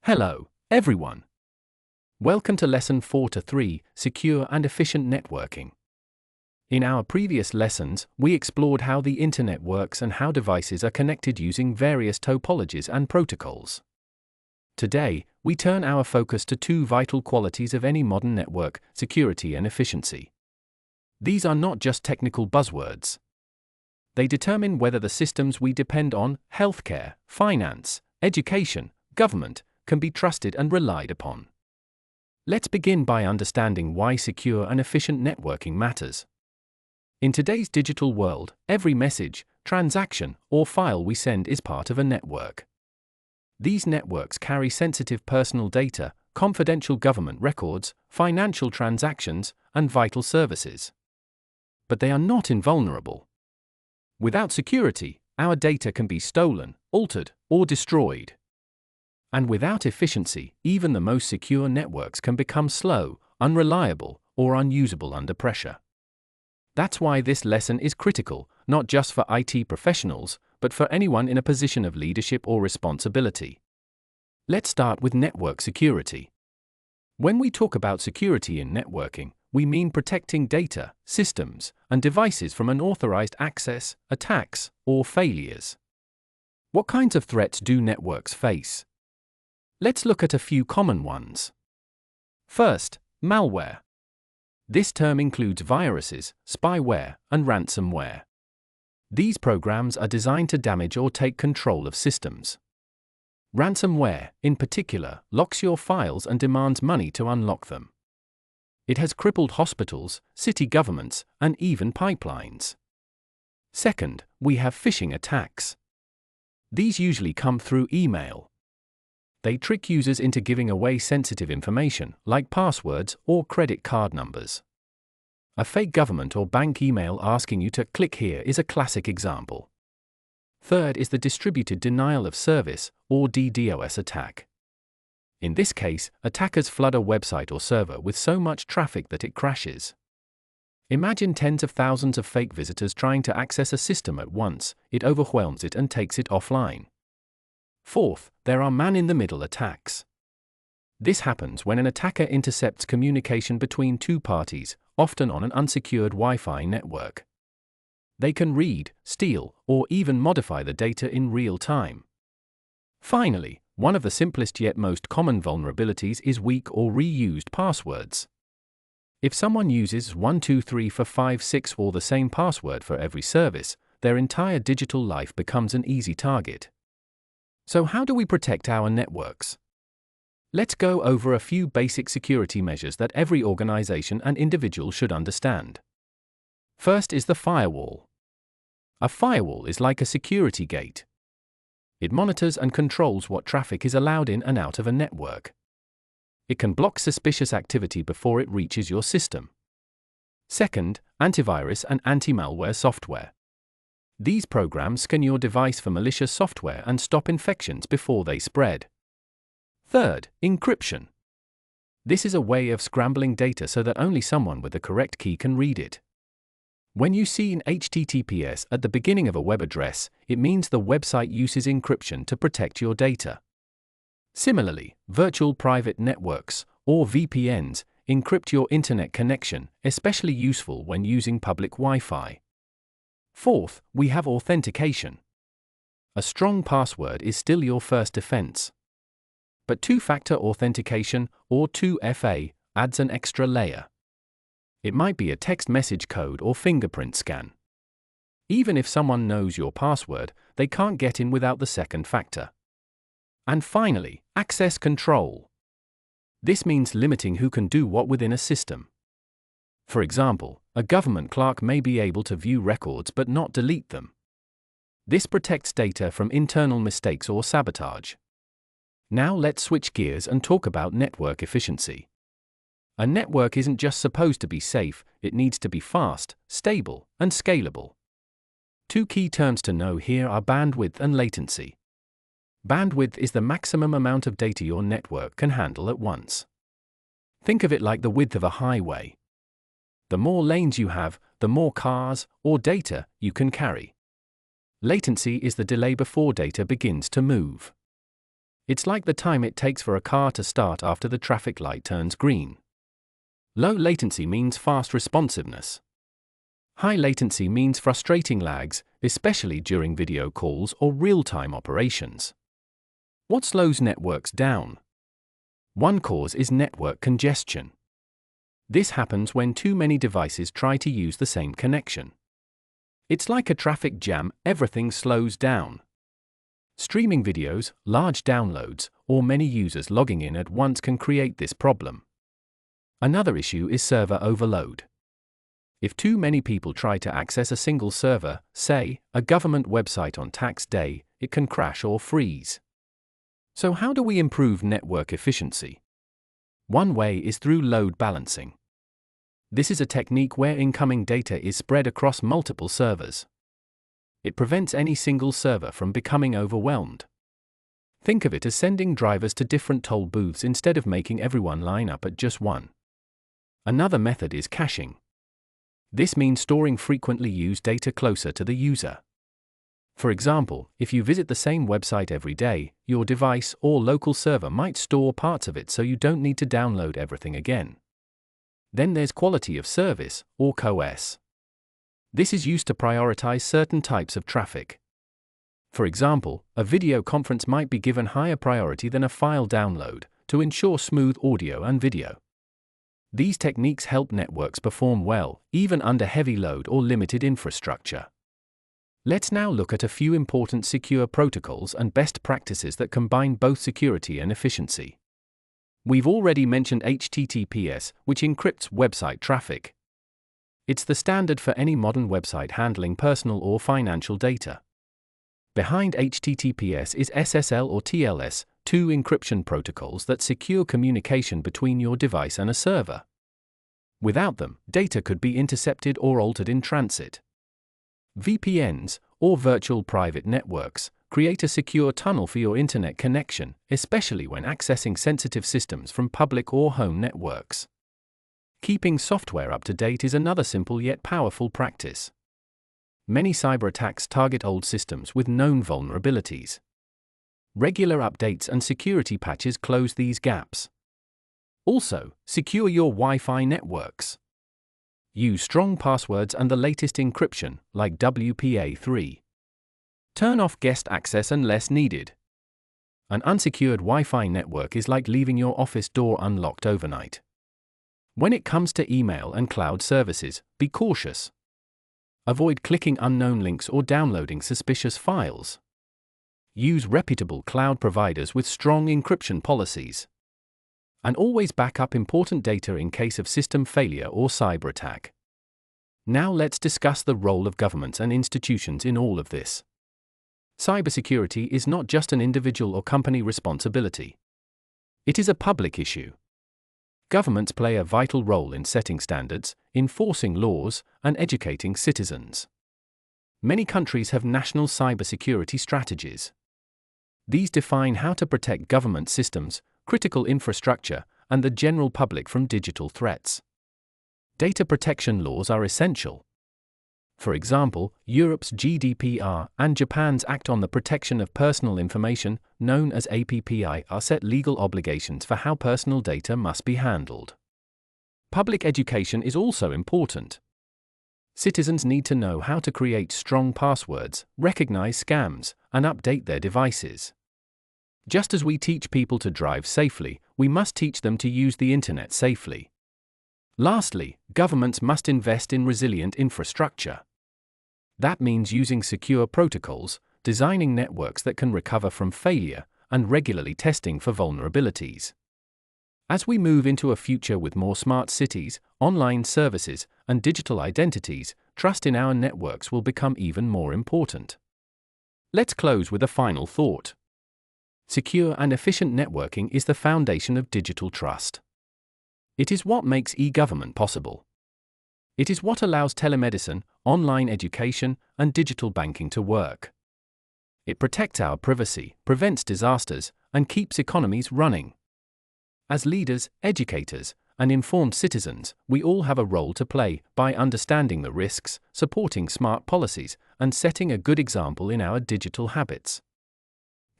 Hello, everyone. Welcome to Lesson 4 to 3, Secure and Efficient Networking. In our previous lessons, we explored how the Internet works and how devices are connected using various topologies and protocols. Today, we turn our focus to two vital qualities of any modern network: security and efficiency. These are not just technical buzzwords. They determine whether the systems we depend on, healthcare, finance, education, government, can be trusted and relied upon. Let's begin by understanding why secure and efficient networking matters. In today's digital world, every message, transaction, or file we send is part of a network. These networks carry sensitive personal data, confidential government records, financial transactions, and vital services. But they are not invulnerable. Without security, our data can be stolen, altered, or destroyed. And without efficiency, even the most secure networks can become slow, unreliable, or unusable under pressure. That's why this lesson is critical, not just for IT professionals, but for anyone in a position of leadership or responsibility. Let's start with network security. When we talk about security in networking, we mean protecting data, systems, and devices from unauthorized access, attacks, or failures. What kinds of threats do networks face? Let's look at a few common ones. First, malware. This term includes viruses, spyware, and ransomware. These programs are designed to damage or take control of systems. Ransomware, in particular, locks your files and demands money to unlock them. It has crippled hospitals, city governments, and even pipelines. Second, we have phishing attacks. These usually come through email. They trick users into giving away sensitive information, like passwords or credit card numbers. A fake government or bank email asking you to click here is a classic example. Third is the distributed denial of service, or DDoS attack. In this case, attackers flood a website or server with so much traffic that it crashes. Imagine tens of thousands of fake visitors trying to access a system at once. It overwhelms it and takes it offline. Fourth, there are man-in-the-middle attacks. This happens when an attacker intercepts communication between two parties, often on an unsecured Wi-Fi network. They can read, steal, or even modify the data in real time. Finally, one of the simplest yet most common vulnerabilities is weak or reused passwords. If someone uses 1234556 or the same password for every service, their entire digital life becomes an easy target. So how do we protect our networks? Let's go over a few basic security measures that every organization and individual should understand. First is the firewall. A firewall is like a security gate. It monitors and controls what traffic is allowed in and out of a network. It can block suspicious activity before it reaches your system. Second, antivirus and anti-malware software. These programs scan your device for malicious software and stop infections before they spread. Third, encryption. This is a way of scrambling data so that only someone with the correct key can read it. When you see an HTTPS at the beginning of a web address, it means the website uses encryption to protect your data. Similarly, virtual private networks, or VPNs, encrypt your internet connection, especially useful when using public Wi-Fi. Fourth, we have authentication. A strong password is still your first defense. But two-factor authentication, or 2FA, adds an extra layer. It might be a text message code or fingerprint scan. Even if someone knows your password, they can't get in without the second factor. And finally, access control. This means limiting who can do what within a system. For example, a government clerk may be able to view records but not delete them. This protects data from internal mistakes or sabotage. Now let's switch gears and talk about network efficiency. A network isn't just supposed to be safe, it needs to be fast, stable, and scalable. Two key terms to know here are bandwidth and latency. Bandwidth is the maximum amount of data your network can handle at once. Think of it like the width of a highway. The more lanes you have, the more cars or data you can carry. Latency is the delay before data begins to move. It's like the time it takes for a car to start after the traffic light turns green. Low latency means fast responsiveness. High latency means frustrating lags, especially during video calls or real-time operations. What slows networks down? One cause is network congestion. This happens when too many devices try to use the same connection. It's like a traffic jam, everything slows down. Streaming videos, large downloads, or many users logging in at once can create this problem. Another issue is server overload. If too many people try to access a single server, say, a government website on tax day, it can crash or freeze. So how do we improve network efficiency? One way is through load balancing. This is a technique where incoming data is spread across multiple servers. It prevents any single server from becoming overwhelmed. Think of it as sending drivers to different toll booths instead of making everyone line up at just one. Another method is caching. This means storing frequently used data closer to the user. For example, if you visit the same website every day, your device or local server might store parts of it so you don't need to download everything again. Then there's quality of service, or QoS. This is used to prioritize certain types of traffic. For example, a video conference might be given higher priority than a file download, to ensure smooth audio and video. These techniques help networks perform well, even under heavy load or limited infrastructure. Let's now look at a few important secure protocols and best practices that combine both security and efficiency. We've already mentioned HTTPS, which encrypts website traffic. It's the standard for any modern website handling personal or financial data. Behind HTTPS is SSL or TLS, two encryption protocols that secure communication between your device and a server. Without them, data could be intercepted or altered in transit. VPNs, or virtual private networks, create a secure tunnel for your internet connection, especially when accessing sensitive systems from public or home networks. Keeping software up to date is another simple yet powerful practice. Many cyber attacks target old systems with known vulnerabilities. Regular updates and security patches close these gaps. Also, secure your Wi-Fi networks. Use strong passwords and the latest encryption, like WPA3. Turn off guest access unless needed. An unsecured Wi-Fi network is like leaving your office door unlocked overnight. When it comes to email and cloud services, be cautious. Avoid clicking unknown links or downloading suspicious files. Use reputable cloud providers with strong encryption policies. And always back up important data in case of system failure or cyber attack. Now let's discuss the role of governments and institutions in all of this. Cybersecurity is not just an individual or company responsibility. It is a public issue. Governments play a vital role in setting standards, enforcing laws, and educating citizens. Many countries have national cybersecurity strategies. These define how to protect government systems, critical infrastructure, and the general public from digital threats. Data protection laws are essential. For example, Europe's GDPR and Japan's Act on the Protection of Personal Information, known as APPI, set legal obligations for how personal data must be handled. Public education is also important. Citizens need to know how to create strong passwords, recognize scams, and update their devices. Just as we teach people to drive safely, we must teach them to use the internet safely. Lastly, governments must invest in resilient infrastructure. That means using secure protocols, designing networks that can recover from failure, and regularly testing for vulnerabilities. As we move into a future with more smart cities, online services, and digital identities, trust in our networks will become even more important. Let's close with a final thought. Secure and efficient networking is the foundation of digital trust. It is what makes e-government possible. It is what allows telemedicine, online education, and digital banking to work. It protects our privacy, prevents disasters, and keeps economies running. As leaders, educators, and informed citizens, we all have a role to play by understanding the risks, supporting smart policies, and setting a good example in our digital habits.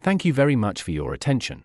Thank you very much for your attention.